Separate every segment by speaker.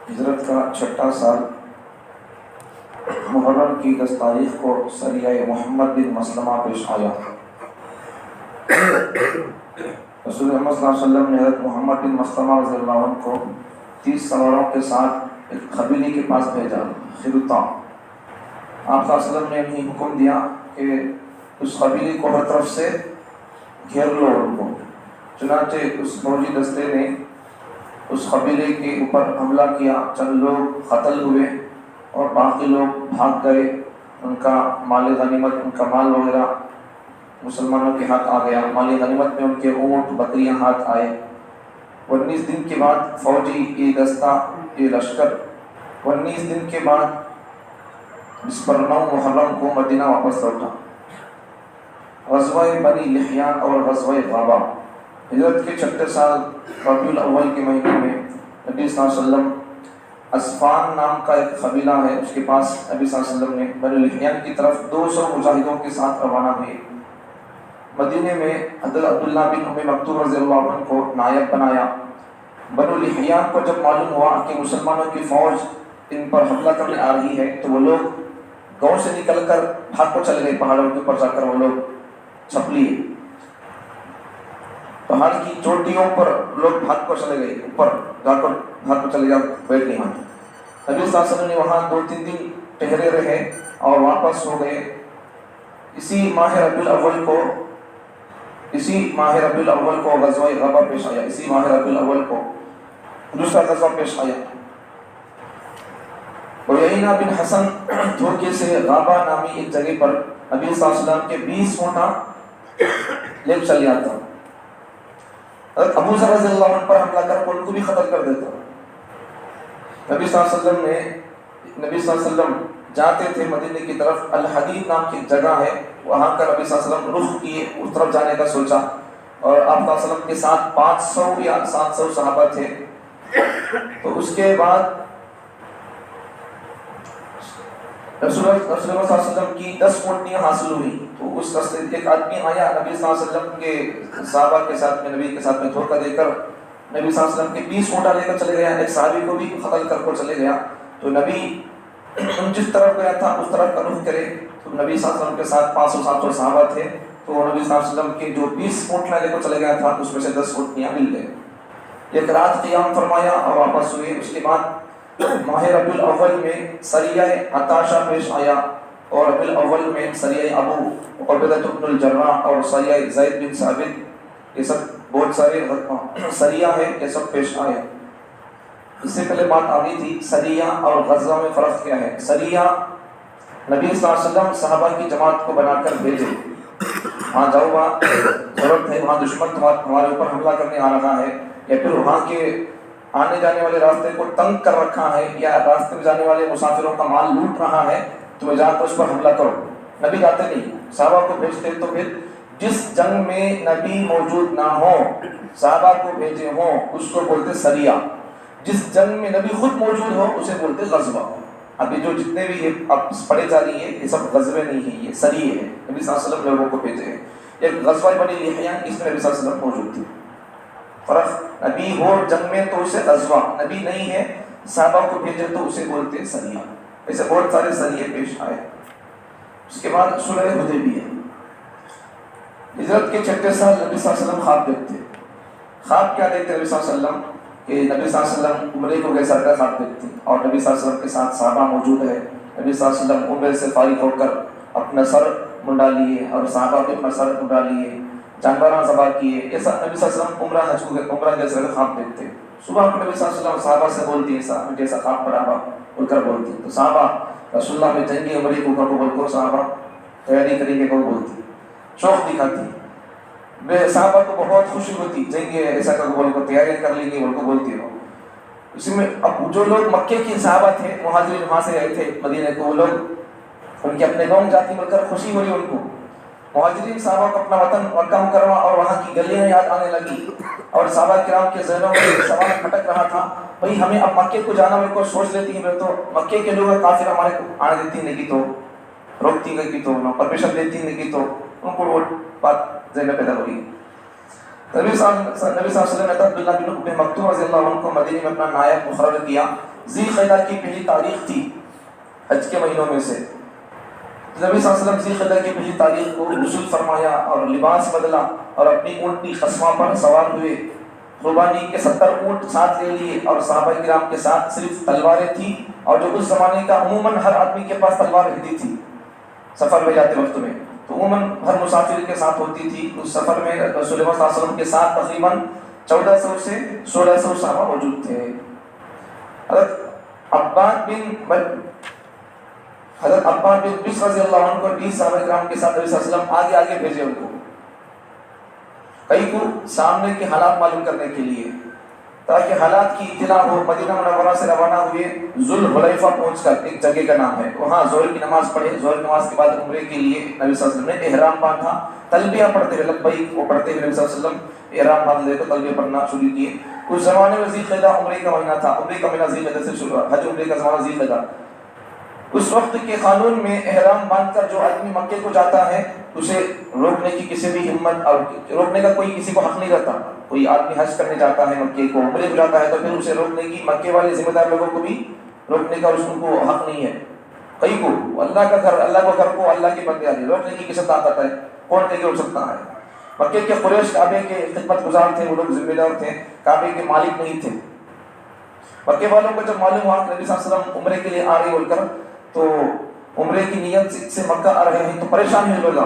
Speaker 1: ہجرت کا چھٹا سال محرم کی 10 تاریخ کو سریہ محمد بن مسلمہ پیش آیا۔ رسول اللہ صلی اللہ علیہ وسلم نے حضرت محمد بن مسلمہ رضی اللہ عنہ کو 30 سواروں کے ساتھ ایک قبیلے کے پاس بھیجا، خرطہ۔ آپ صلی اللہ علیہ وسلم نے انہیں حکم دیا کہ اس قبیلے کو ہر طرف سے گھیر لو ان کو۔ چنانچہ اس فوجی دستے نے اس قبیلے کے اوپر حملہ کیا، چند لوگ قتل ہوئے اور باقی لوگ بھاگ گئے۔ ان کا مال غنیمت، ان کا مال وغیرہ مسلمانوں کے ہاتھ آ گیا۔ مال غنیمت میں ان کے اونٹ بکریاں ہاتھ آئے۔ 19 دن کے بعد فوجی یہ دستہ، یہ لشکر 19 دن کے بعد جس پر 9 محرم کو مدینہ واپس لوٹا۔ غزوہ بنی لحیان اور غزوہ غابہ۔ ہجرت کے چھٹے سال ربیع الاول کے مہینے میں نبی صلی اللہ علیہ وسلم اسفان نام کا ایک قبیلہ ہے، اس کے پاس نبی صلی اللہ علیہ وسلم نے بنی لحیان کی طرف 200 مجاہدوں کے ساتھ روانہ ہوئے۔ مدینے میں حضرت عبداللہ بن ام مکتوم رضی اللہ عنہ کو نائب بنایا۔ بنو لحیان کو جب معلوم ہوا کہ مسلمانوں کی فوج ان پر حملہ کرنے آ رہی ہے تو وہ لوگ گاؤں سے نکل کر بھاگ کو چلے گئے۔ پہاڑوں کے اوپر جا کر وہ لوگ چھپ لیے، پہاڑ کی چوٹیوں پر لوگ بھاگ کو چلے گئے، اوپر جا کر بھاگ کو چلے گئے، بیٹھ نہیں آئے۔ نبی صلی اللہ علیہ وسلم نے وہاں 2-3 دن ٹھہرے رہے اور واپس ہو گئے۔ اسی ماہ ربیع الاول کو غزوہ غابہ پیش آیا۔ اسی ماہ ربیع الاول کو دوسرا غزوہ پیش آیا۔ عیینہ بن حسن دھوکے سے غابہ نامی ایک جگہ پر نبی صلی اللہ علیہ وسلم کے 20 اونٹ لے چل جاتا۔ حضرت ابو ذر رضی اللہ عنہ پر حملہ کر ان کو بھی قتل کر دیتا۔ نبی صلی اللہ علیہ وسلم جاتے تھے مدینے کی طرف، الحدید نام کی جگہ ہے، وہاں کا نبی صلی اللہ علیہ وسلم رخ کیے، اس طرف جانے کا سوچا، اور آپ صلی اللہ علیہ وسلم کے ساتھ 500 یا 700 صحابہ تھے۔ تو اس کے بعد رسول اللہ صلی اللہ علیہ وسلم کی 10 اونٹنیاں حاصل ہوئی۔ تو اس راستے ایک آدمی آیا نبی صلی اللہ علیہ وسلم کے صحابہ کے ساتھ میں، نبی کے ساتھ میں دھوکہ دے کر نبی صلی اللہ علیہ وسلم کے 20 اونٹاں لے کر چلے گیا، ایک صحابی کو بھی قتل کر کو چلے گیا۔ تو نبی جس طرف گیا تھا اس طرف کا رخ کرے، تو نبی صلی اللہ علیہ وسلم کے ساتھ 500-700 صحابہ تھے، تو نبی صلی اللہ علیہ وسلم کے جو 20 اونٹیاں لے کر چلے گیا تھا اس میں سے 10 اونٹیاں مل گئے۔ ایک رات قیام فرمایا اور واپس ہوئے۔ اس کے بعد ماہ ربیع الاول میں سریہ عطاشہ پیش آیا، اور ربیع الاول میں سریہ ابو عبیدہ بن الجراح اور سریہ زید بن ثابت، یہ سب بہت سارے سریہ ہیں، یہ سب پیش آئے۔ اس سے پہلے بات آ گئی تھی سریہ اور غزوہ میں فرق کیا ہے۔ سریہ نبی صلی اللہ علیہ وسلم صحابہ کی جماعت کو بنا کر بھیجے، وہاں جاؤ، وہاں ضرورت ہے، وہاں دشمن ہمارے اوپر حملہ کرنے آ رہا ہے، یا پھر وہاں کے آنے جانے والے راستے کو تنگ کر رکھا ہے، یا راستے میں جانے والے مسافروں کا مال لوٹ رہا ہے، تو جا کر اس پر حملہ کرو۔ نبی جاتے نہیں، صحابہ کو بھیجتے۔ تو پھر جس جنگ میں نبی موجود نہ ہو، صحابہ کو بھیجے ہوں، اس کو بولتے سریہ۔ جس جنگ میں نبی خود موجود ہو اسے بولتے غزوہ۔ ابھی جو جتنے بھی یہ اب پڑھے جا رہی ہیں یہ سب غزوے نہیں ہیں، یہ سریہ ہے، نبی صلی اللہ علیہ وسلم لوگوں کو بھیجے ہیں۔ ایک غزوہ بنی لحیان، اس میں نبی صلی اللہ علیہ وسلم موجود تھے۔ فرق، نبی ہو جنگ میں تو اسے غزوہ، نبی نہیں ہے صحابہ کو بھیجے تو اسے بولتے سریہ۔ ایسے بہت سارے سریے پیش آئے۔ اس کے بعد صلح حدیبیہ۔ ہجرت کے چھٹے سال نبی صلی اللہ علیہ وسلم خواب دیکھتے۔ خواب کیا دیکھتے نبی صلی اللہ علیہ وسلم؟ کہ نبی صلی اللہ علیہ وسلم عمرے کو گئے، سر کا خواب دیکھتے، اور نبی صلی اللہ علیہ وسلم کے ساتھ صحابہ موجود ہے۔ نبی صلی اللہ علیہ وسلم عمرے سے فارغ ہو کر اپنا سر منڈا لیے، اور صحابہ بھی اپنا سر منڈا لیے، جانوراں ذبح کیے۔ ایسا نبی صلی اللہ علیہ وسلم عمرہ جیسا خواب دیکھتے۔ صبح کو نبی صلی اللہ علیہ وسلم صحابہ سے بولتی ہے، مجھے ایسا خواب پڑا ہوا بول کر بولتی۔ تو صحابہ رسول اللہ میں جنگی عمرے کو بول کر صحابہ تیاری کریں گے کو بولتی، شوق دکھاتی۔ صحابہ کو بہت خوشی ہوتی، جنگ ایسا کر بول کر تیاری کر لیں گے بول کو بولتی ہو۔ اسی میں اب جو لوگ مکے کے صحابہ تھے، مہاجرین وہاں سے آئے تھے مدینے کو، وہ لوگ ان کے اپنے گاؤں جاتی بول کر خوشی ہو رہی ان کو۔ مہاجرین صحابہ کو اپنا وطن مکہ مکرمہ اور وہاں کی گلیاں یاد آنے لگی، اور صحابہ کرام کے ذہنوں میں سوال کھٹک رہا تھا، بھئی ہمیں اب مکے کو جانا، میرے کو سوچ لیتی ہیں تو مکے کے لوگ کافر ہمارے کو آنے دیتی نہیں کی، تو روکتی نہیں کی، تو پرمیشن دیتی نہیں کی، تو ان کو وہ بات ذہن میں پیدا ہو رہی۔ نبی صلی اللہ علیہ وسلم نے عبداللہ بن ام مکتوم رضی اللہ عنہ کو مدینے میں اپنا نائب مقرر کیا، ذی القعدہ کی پہلی تاریخ تھی حج کے مہینوں میں سے. نبی صلی اللہ علیہ وسلم ذی القعدہ کی پہلی تاریخ کو غسل فرمایا اور لباس بدلا اور اپنی اونٹنی خصمہ پر سوار ہوئے. قربانی کے 70 اونٹ ساتھ لے لیے اور صحابہ کرام کے ساتھ صرف تلواریں تھیں، اور جو اس زمانے کا عموماً ہر آدمی کے پاس تلوار رہتی تھی سفر میں جاتے وقت میں، تو عموماً ہر مسافر کے ساتھ ہوتی تھی. اس سفر میں رسول اللہ صلی اللہ علیہ وسلم کے ساتھ تقریباً 1400 سے 1600 صحابہ موجود تھے. حضرت عباد بن بشر رضی اللہ عنہ کو 20 صحابہ کرام کے ساتھ نبی صلی اللہ علیہ وسلم آگے آگے بھیجے ان کو، کئی کو سامنے کے حالات معلوم کرنے کے لیے، تاکہ حالات کی اطلاع ہو. مدینہ منورہ سے روانہ ہوئے، ذوالحلیفہ پہنچ کر، ایک جگہ کا نام ہے، وہاں ظہر کی نماز پڑھے. ظہر کی نماز کے بعد عمرے کے لیے نبی صلی اللہ علیہ وسلم نے احرام باندھا. تلبیہ پڑھتے ہوئے لبیک وہ پڑھتے ہوئے نبی صلی اللہ علیہ وسلم احرام باندھ لے تو تلبیہ پڑھنا شروع کیے. اس زمانے میں ذی القعدہ عمرے کا مہینہ تھا. عمرے کا مہینہ ذی القعدہ سے شروع ہوا، حج عمرے کا زمانہ ذی القعدہ. اس وقت کے قانون میں احرام باندھ کر جو آدمی مکے کو جاتا ہے اسے روکنے کی کسی بھی ہمت اور روکنے کا کوئی کسی کو حق نہیں رہتا. کوئی آدمی حج کرنے جاتا ہے مکے کو، عمرے کو جاتا ہے، تو پھر اسے روکنے کی مکے والے ذمہ دار لوگوں کو بھی روکنے کا اس کو حق نہیں ہے. کئی کو اللہ کا گھر، اللہ کو گھر کو اللہ کے بندے آدمی روکنے کی کسی طاقت ہے؟ کون کہیں روک سکتا ہے؟ مکے کے قریش کعبے کے خدمت گزار تھے، وہ لوگ ذمہ دار تھے، کعبے کے مالک نہیں تھے. مکے والوں کو جب معلوم ہوا کہ نبی صلی اللہ علیہ وسلم عمرے کے لیے آ رہے بول کر، تو عمرے کی نیت سے مکہ آ رہے ہیں، تو پریشان ہوئے لوگ.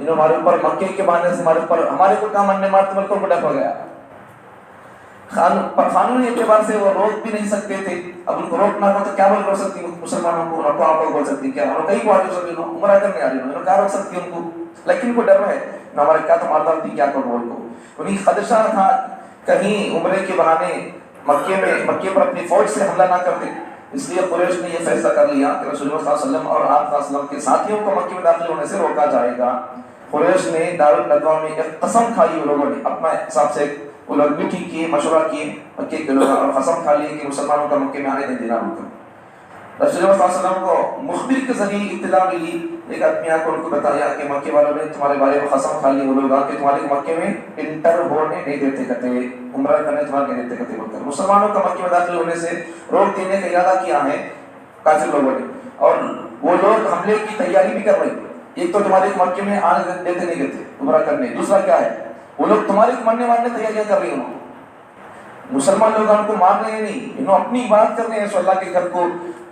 Speaker 1: انہوں ہمارے اوپر مکے کے بہانے سے ہمارے اوپر ہمارے کو کام اننے مارتے ملکوں کو ڈر ہو گیا. قانونی اعتبار سے وہ روک بھی نہیں سکتے تھے. اب ان کو روکنا ہو تو کیا بول سکتی مسلمانوں کو؟ رکو آپ بول سکتی کیا؟ اور کئی کو آگے سکتی عمرہ کرنے آ رہی انہوں نے کہا روک سکتی ان کو، لیکن ان کو ڈر ہے ہمارے کیا تو مارتا تھی کیا کرو ان کو. انہیں خدشہ تھا کہیں عمرے کے بہانے مکے پر اپنی فوج سے حملہ نہ کر دے. اس لیے قریش نے یہ فیصلہ کر لیا کہ رسول اللہ صلی اللہ علیہ وسلم اور آپ صلی اللہ علیہ وسلم کے ساتھیوں کو مکے میں داخل ہونے سے روکا جائے گا. قریش نے دارالندوا میں ایک قسم کھائی، ان لوگوں نے اپنا حساب سے وہ لوگ میٹنگ کیے، مشورہ کیے مکے کے لوگ، اور قسم کھا لیے کہ مسلمانوں کا مکے میں آنے نہیں دینا ہوگا. رسول اللہ صلی اللہ علیہ وسلم کو مخبر کے ذریعے اطلاع ملی. ایک آدمی آ کر ان کو بتایا کہ مکے والوں نے تمہارے بارے میں قسم کھا لی، وہ لوگ کہ تمہارے مکے میں انٹر ہونے نہیں دیتے کہتے، عمرہ کرنے تمہارے نہیں دیتے کہتے بول کر مسلمانوں کا مکے میں داخل ہونے سے روک دینے کا ارادہ کیا ہے کافر لوگوں نے. اور وہ لوگ حملے کی تیاری بھی کر رہے تھے. ایک تو تمہارے مکے میں آنے دیتے نہیں دیتے عمرہ کرنے، دوسرا کیا ہے وہ لوگ تمہارے مرنے مارنے تیاریاں کر رہے ہیں. مسلمان لوگ ان کو مار رہے ہیں نہیں، انہوں اپنی بات کر رہے ہیں، سو اللہ کے گھر کو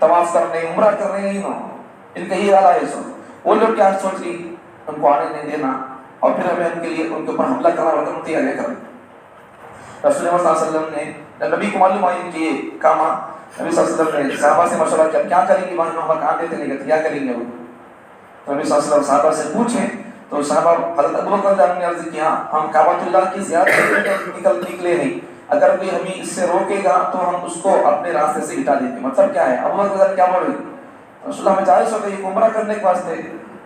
Speaker 1: طواف کر رہے ہیں، عمرہ کر رہے ہیں، ان کا یہ ارادہ ہے. سو وہ لوگ کیا سوچ رہی ان کو آنے نہیں دینا اور پھر ہمیں ان کے لیے ان کے اوپر حملہ کرنا اور ہم تیاریاں کر رہے ہیں. رسول اللہ صلی اللہ علیہ وسلم نے نبی کو معلوم آئی کہ یہ کام، نبی صلی اللہ علیہ وسلم نے صحابہ سے مشورہ کیا کیا کریں گے، وہاں ہم کہاں دیتے نہیں کرتے کیا کریں گے. وہ تو نبی صلی اللہ علیہ وسلم صحابہ سے پوچھیں تو صحابہ حضرت ابوبکر رضی اللہ عنہ نے عرض کیا ہم کعبۃ اللہ کی زیارت نکلے نہیں، اگر کوئی ہمیں اس سے روکے گا تو ہم اس کو اپنے راستے سے ہٹا دیں گے. مطلب کیا ہے؟ ابوبکر کیا بول رہے رسول اللہ میں جائز ہو گئی عمرہ کرنے کے واسطے،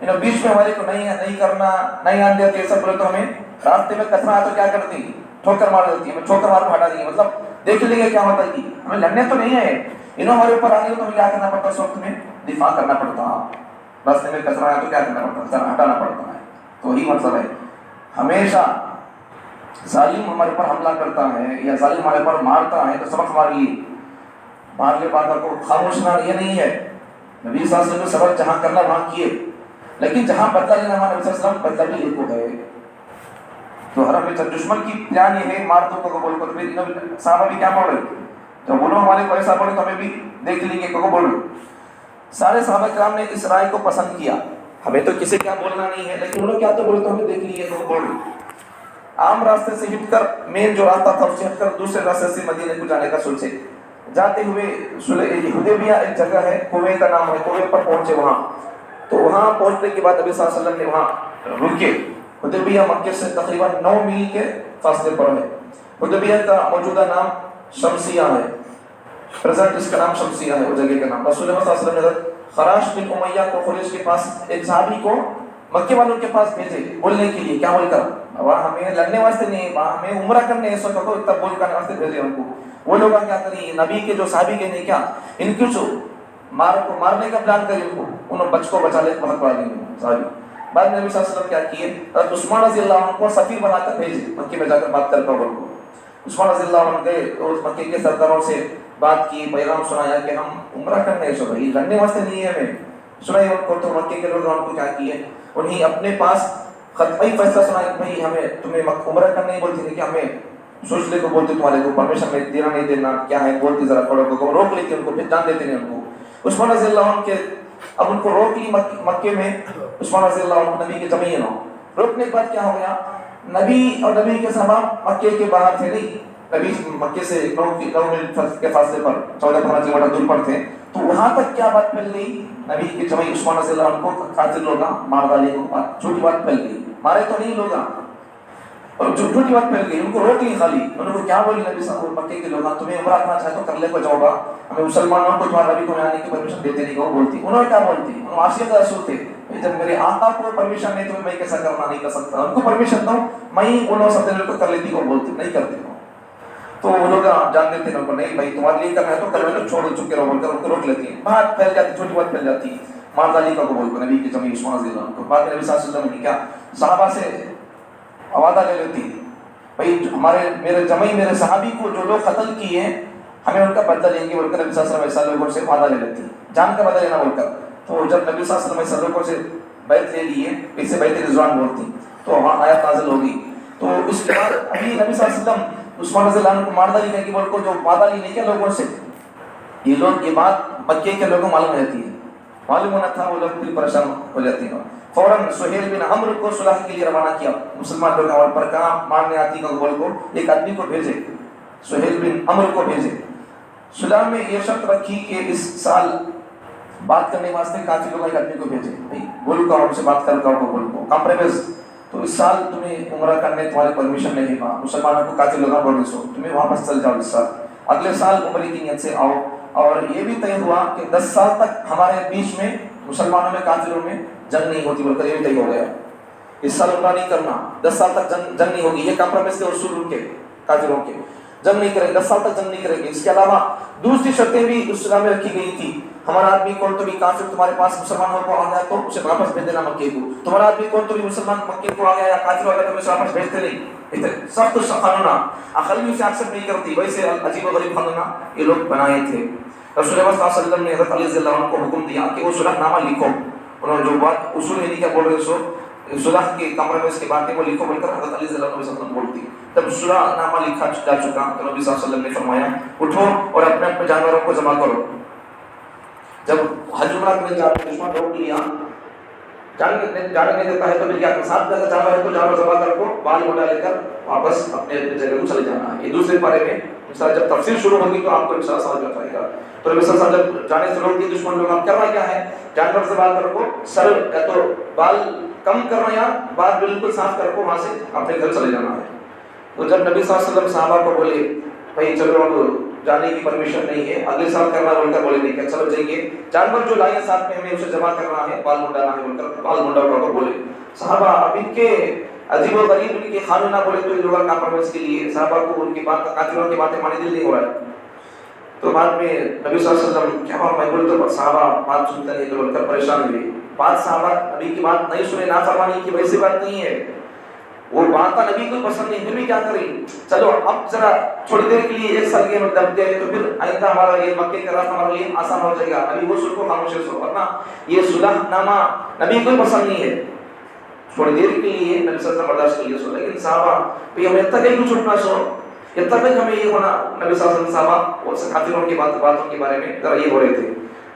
Speaker 1: انہوں بیچ میں ہمارے کو نہیں کرنا نہیں آنے دیتے، یہ سب بولے تو ہمیں راستے میں کچرا ہے تو کیا کرتی ٹھوکر مار دیتی ہے، ہمیں ٹھوکر مار کو ہٹا دیں گے. مطلب دیکھ لیں گے کیا ہوتا ہے کہ ہمیں لڑنے تو نہیں ہے، انہوں ہمارے اوپر آنے تو ہمیں کیا کرنا پڑتا، اس وقت میں دفاع کرنا پڑتا، راستے میں کچرا ہے تو کیا کرنا پڑتا ہے ہٹانا پڑتا ہے. تو وہی مطلب ہے ہمیشہ ظالم ہمارے اوپر حملہ کرتا ہے یا ظالم ہمارے اوپر مارتا ہے تو سبق ہمارے لیے مارنے باتوں کو خاموش نہ یہ نہیں ہے. نبی صلی اللہ علیہ وسلم نے سبق جہاں کرنا وہاں کیے، لیکن جہاں بدلہ لینا ہمارے نبی صلی اللہ علیہ وسلم بدلہ بھی لے کو ہے. تو ہر ہمیں دشمن کی پلان یہ ہے مار دو کو بول کر پھر صحابہ بھی کیا بول رہے جب بولو ہمارے کو ایسا بولے تو ہمیں بھی دیکھ لیں گے کو بولو. سارے صحابہ کرام نے اس رائے کو پسند کیا، ہمیں تو کسی کیا بولنا نہیں ہے، لیکن انہوں کیا تو بولے تو ہمیں دیکھ لیں گے کو بولو. عام راستے سے ہٹ کر مین جو راستہ تھا اسے ہٹ کر دوسرے راستے سے مدینے کو جانے کا سوچے. جاتے ہوئے حدیبیہ ایک جگہ ہے، کنویں کا نام ہے، کنویں پر پہنچے وہاں. تو وہاں پہنچنے کے بعد نبی صلی اللہ علیہ وسلم نے وہاں رکے. حدیبیہ مکے سے تقریباً 9 میل کے فاصلے پر ہے. حدیبیہ کا موجودہ نام شمسیہ ہے، پریزنٹ اس کا نام شمسیہ ہے وہ جگہ کا نام. رسول اللہ صلی اللہ علیہ وسلم نے خراش بن امیہ کو قریش کے پاس ایک صحابی کو مکے والوں کے پاس بھیجے بولنے کے لیے. کیا بول کر؟ وہاں ہمیں لڑنے واسطے نہیں، وہاں ہمیں عمرہ کرنے ہے، سو کو اتنا بول کرنے واسطے بھیجے ان کو. وہ لوگ کیا کریں نبی کے جو صحابی کہنے کیا ان کی جو مارنے کا پلان کرے ان کو انہوں بچ کو بچا لے بہت بڑا نہیں صحابی. بعد میں نبی صلی اللہ علیہ وسلم کیا کیے حضرت عثمان رضی اللہ عنہ کو سفیر بنا کر بھیجے مکے میں جا کر بات کر پاؤ. عثمان رضی اللہ عنہ گئے اور مکے کے سرداروں سے بات کی، پیغام سنایا کہ ہم عمرہ کرنے سو بھائی لڑنے واسطے نہیں ہے ہمیں. سنائی ان کو تو مکے کے لوگوں کو کیا کیے، انہیں اپنے پاس خطبی فیصلہ سنایا کہ بھائی ہمیں تمہیں عمرہ کرنے ہی بولتی تھی کہ ہمیں سوچ لے کو بولتے تمہارے کو پرمیشن میں دینا نہیں دینا کیا ہے بولتی، ذرا پڑھو کو روک لیتے ان کو، پھر جان دیتے نہیں ان کو. عثمان رضی اللہ عنہ کے اب ان کو روک لی مکے میں. عثمان رضی اللہ عنہ نبی کے جمعین ہو، روکنے کے بعد کیا ہو گیا، نبی اور نبی کے صحابہ مکے کے باہر تھے نہیں، نبی مکے سے 9 میل کے فاصلے پر 14-15 کلومیٹر دور پر تھے. تو وہاں تک کیا بات پھیل گئی، نبی کے جمعی عثمان رضی اللہ عنہ کو قاتل لوگ مار ڈالے کو، جھوٹی بات پھیل گئی، مارے تو نہیں لوگ اور جھوٹی بات پھیل گئی. ان کو روک لی خالی، انہوں کو کیا بولی نبی صاحب مکے کے لوگ تمہیں عمرہ کرنا چاہے تو کر لے کو جاؤ گا، ہمیں مسلمانوں کو تمہارے نبی کو آنے کی پرمیشن دیتے نہیں کو بولتی. انہوں نے کیا بولتی، انہوں عاشق رسول تھے، جب میرے آقا کو پرمیشن نہیں تو میں کیسا کرنا نہیں کر سکتا، ان کو پرمیشن دو میں انہوں سب دن کو کر لیتی کو بولتی نہیں کرتی ہوں. تو وہ لوگ جان دیتے ہیں ان کو نہیں بھائی تمہارے لیے کرنا ہے تو کر لو، چھوڑو چکے رہو بول کر ان کو روک لیتی ہیں. بات پھیل جاتی، چھوٹی بات پھیل جاتی. ماردالی کا کو بول کو نبی کے جمعی عثمان رضی اللہ عنہ کو بعد میں نبی صلی اللہ علیہ وسلم نے کیا صحابہ سے وعدہ لے لیتی بھائی ہمارے میرے جمعی میرے صحابی کو جو لوگ قتل کیے ہمیں ان کا بدلہ لیں گے بول کر نبی صلی اللہ علیہ وسلم لوگوں سے وعدہ لے لیتی، جان کا بدلہ لینا بول کر. تو جب نبی صلی اللہ علیہ وسلم لوگوں سے بیعت لے لیے، اسے بیعت رضوان بولتی، تو وہاں آیت نازل ہوگی. تو اس کے بعد ابھی نبی صلی اللہ علیہ وسلم عثمان رضی اللہ عنہ کو ماردالی کہے کہ بول کو جو وعدہ لی نہیں کیا لوگوں سے، یہ لوگ یہ بات مکے کے لوگوں معلوم رہتی ہے، معلوم ہونا تھا، وہ لوگ پھر پریشان ہو جاتے ہیں. فوراً سہیل بن عمرو کو صلح کے لیے روانہ کیا. مسلمان لوگ اور پر کہاں مارنے آتی کا بول کو ایک آدمی کو بھیجے، سہیل بن عمرو کو بھیجے. صلح میں یہ شرط رکھی کہ اس سال بات کرنے واسطے کافی لوگ ایک آدمی کو بھیجے، بولو کا ان سے بات کر کو بول کو کمپرومائز. تو اس سال تمہیں عمرہ کرنے تمہارے پرمیشن نہیں ہے، مسلمانوں کو کافی لوگ بول سو تمہیں واپس چل جاؤ اس سال، اگلے سال عمرے کی نیت سے آؤ. اور یہ بھی طے ہوا کہ 10 سال تک ہمارے بیچ میں مسلمانوں میں کافروں میں جنگ نہیں ہوتی بول کر یہ بھی طے ہو گیا. اس سال عمرہ نہیں کرنا، 10 سال تک جنگ نہیں ہوگی، یہ کمپرومائز کے اصول ان کے کافروں کے، جنگ نہیں کریں گے 10 سال تک جنگ نہیں کریں گے. اس کے علاوہ دوسری شرطیں بھی اسلام میں رکھی گئی تھی. ہمارا آدمی کون تو بھی کافر تمہارے پاس مسلمان کو آ گیا تو اسے واپس بھیج دینا مکے کو، تمہارا آدمی کون تو بھی مسلمان مکے کو آ گیا یا کافر آ گیا تو اسے واپس بھیجتے نہیں. سخت قانون عقل بھی اسے ایکسپٹ نہیں کرتی، ویسے عجیب و غریب قانون یہ لوگ بنائے تھے. رسول اللہ صلی اللہ علیہ وسلم نے حضرت علی رضی اللہ عنہ کو حکم دیا کہ وہ صلح نامہ لکھو. انہوں نے جو بات اصول نہیں کیا بول رہے سو صلح کے کمپرومائز کی باتیں وہ لکھو بول کر حضرت علی رضی اللہ عنہ وسلم بولتی. جب صلح نامہ لکھا جا چکا تو نبی صلی اللہ علیہ وسلم نے فرمایا اٹھو اور اپنے اپنے جانوروں کو جمع کرو. جب حج عمرہ کے لیے جاتے دشمن روک لیا، جانے نہیں دیتا ہے تو پھر کیا ساتھ میں جانور ہے تو جانور ذبح کر کو بال موٹا لے کر واپس اپنے جگہ کو چلے جانا ہے. یہ دوسرے پارے میں جب تفسیر شروع ہوگی تو آپ کو انشاءاللہ سمجھ میں آئے گا. تو نبی صلی اللہ علیہ وسلم جب جانے سے روک دی دشمن لوگ اب کرنا کیا ہے، جانور ذبح کر کو سر یا تو بال کم کرنا یا بال بالکل صاف کر کو وہاں سے اپنے گھر چلے جانا ہے. تو جب نبی صلی اللہ علیہ وسلم صحابہ کو بولے بھائی چلو اب جانے کی پرمیشن نہیں ہے اگلے سال کرنا بول کر بولے نہیں کہ چلو جائیے، جانور جو لائے ساتھ میں ہمیں اسے جمع کرنا ہے، بال منڈانا ہے بول کر بال منڈا کر بولے. صحابہ اب ان کے عجیب و غریب ان کے خانوں نہ بولے تو ان لوگوں کمپرومائز کے لیے صحابہ کو ان کی بات کافروں کی باتیں مانی دل نہیں ہو رہا ہے. تو بعد میں نبی صلی اللہ علیہ وسلم کیا میں بولے تو صحابہ بات سنتے نہیں تو بول کر پریشان ہوئے. بات صحابہ نبی کی بات نہیں سنے، نافرمانی کی ویسی بات نہیں ہے، وہ بات نبی کو پسند نہیں، پھر بھی کیا کریں چلو اب ذرا تھوڑی دیر کے لیے ایک سال کے میں دب گئے تو پھر آئندہ ہمارا یہ مکے کا راستہ ہمارے لیے آسان ہو جائے گا. نبی وہ سن کو خاموش سو، ورنہ یہ صلح نامہ نبی کو پسند نہیں ہے. تھوڑی دیر کے لیے نبی صلی اللہ علیہ وسلم برداشت کر لیا سو، لیکن صحابہ بھئی ہمیں اتنا کہیں کچھ اٹھنا سو، اتنا تک ہمیں یہ ہونا. نبی صلی اللہ علیہ وسلم صحابہ اور کافروں کی باتوں کے بارے میں ذرا یہ ہو رہے تھے.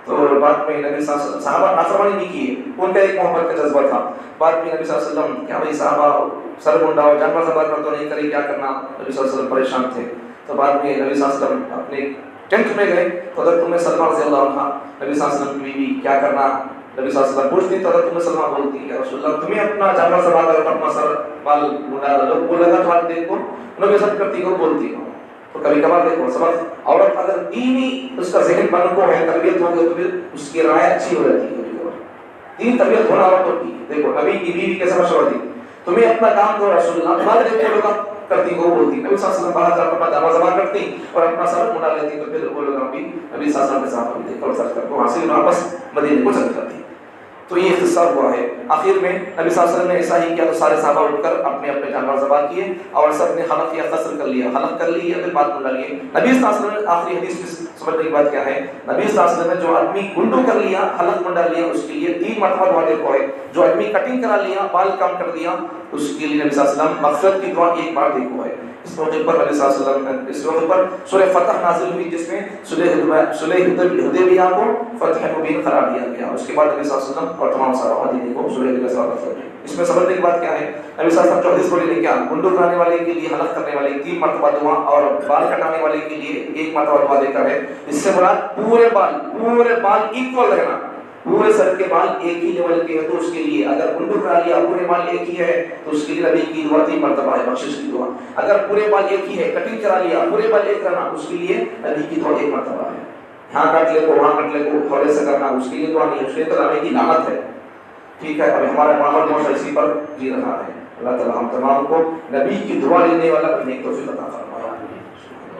Speaker 1: تو بعد میں نبی صلی اللہ علیہ وسلم صحابہ نافرمانی نہیں کی، ان کا ایک محبت کا جذبہ تھا. بعد میں نبی صلی اللہ علیہ وسلم کیا بھائی صحابہ سر منڈاؤ جانور ذبح کر تو نہیں کرے کیا کرنا، نبی صلی اللہ علیہ وسلم پریشان تھے. تو بعد میں نبی صلی اللہ علیہ وسلم اپنے ٹینٹ میں گئے تو حضرت ام سلمہ رضی اللہ عنہا نبی صلی اللہ علیہ وسلم کی بیوی کیا کرنا نبی صلی اللہ علیہ وسلم پوچھتی تو حضرت ام سلمہ بولتی یا رسول اللہ تمہیں اپنا جانور ذبح کر اپنا سر بال منڈا دو. وہ لگا تو آپ دیکھو نبی سب کرتی کو بولتی ہوں. تو کبھی کبھار دیکھو سبق عورت اگر دینی اس کا ذہن بن کو ہے تربیت ہو گئی تو پھر اس کی رائے اچھی ہو جاتی ہے. دین تربیت ہونا عورتوں کی دیکھو نبی کی بیوی کیسا مشورہ دی تمہیں اپنا کام کرو رسول اللہ تمہارے دیکھو لوگ کرتی وہ بولتی. نبی صلی اللہ علیہ وسلم باہر جا کر جانور ذبح کرتی اور اپنا سر منڈا لیتی تو پھر وہ لوگ بھی نبی صلی اللہ علیہ وسلم کے ساتھ بھی دیکھو سر کر کو حاصل واپس مدینے کو چل جاتی. تو یہ اختصار ہوا ہے. آخر میں نبی صلی اللہ علیہ وسلم نے ایسا ہی کیا تو سارے صحابہ اٹھ کر اپنے اپنے جانور ذبح کیے اور سب نے حلق یا قصر کر لیا، حلق کر لی یا پھر بات منڈا لیے. نبی صلی اللہ علیہ وسلم نے آخری حدیث سمجھنے کی بات کیا ہے؟ نبی صلی اللہ علیہ وسلم نے جو آدمی گنڈو کر لیا، حلق منڈا لیا، اس کے لیے 3 مرتبہ دعا دیکھو ہے. جو آدمی کٹنگ کرا لیا، بال کم کر دیا، اس کے لیے نبی صلی اللہ علیہ وسلم مغفرت کی دعا 1 بار دیکھو ہے. اس موقع پر نبی صلی اللہ علیہ وسلم اس موقع پر سورہ فتح نازل ہوئی، جس میں صلح حدیبیہ کو فتح مبین قرار دیا گیا. اس کے بعد نبی صلی اللہ علیہ وسلم اور تمام صحابہ دیکھو سورہ حدیبیہ سے. اس میں سمجھنے کی بات کیا ہے؟ نبی صلی اللہ علیہ وسلم جو حدیث بولی نے کیا، گنڈو کرانے والے کے لیے، حلق کرنے والے 3 مرتبہ دعا، اور بال کٹانے والے کے لیے 1 مرتبہ دعا دے کر ہے. اس سے مراد پورے بال ایکول رہنا، پورے سر کے بال ایک ہی لیول کے ہیں تو اس کے لیے. اگر گنڈو کرا لیا، پورے بال ایک ہی ہے تو اس کے لیے نبی کی دعا 3 مرتبہ ہے، بخشش کی دعا. اگر پورے بال ایک ہی ہے، کٹنگ کرا لیا، پورے بال ایک رہنا، اس کے لیے نبی کی دعا 1 مرتبہ ہے. یہاں کٹ لے کو وہاں کٹ لے کو تھوڑے سے کرنا، اس کے لیے دعا نہیں ہے، اس کے تو نبی کی لعنت ہے. ٹھیک ہے، اب ہمارا ماحول معاشرہ اسی پر جی رہا ہے. اللہ تعالی ہم تمام کو نبی کی دعا لینے والا بننے کی توفیق عطا فرمائے.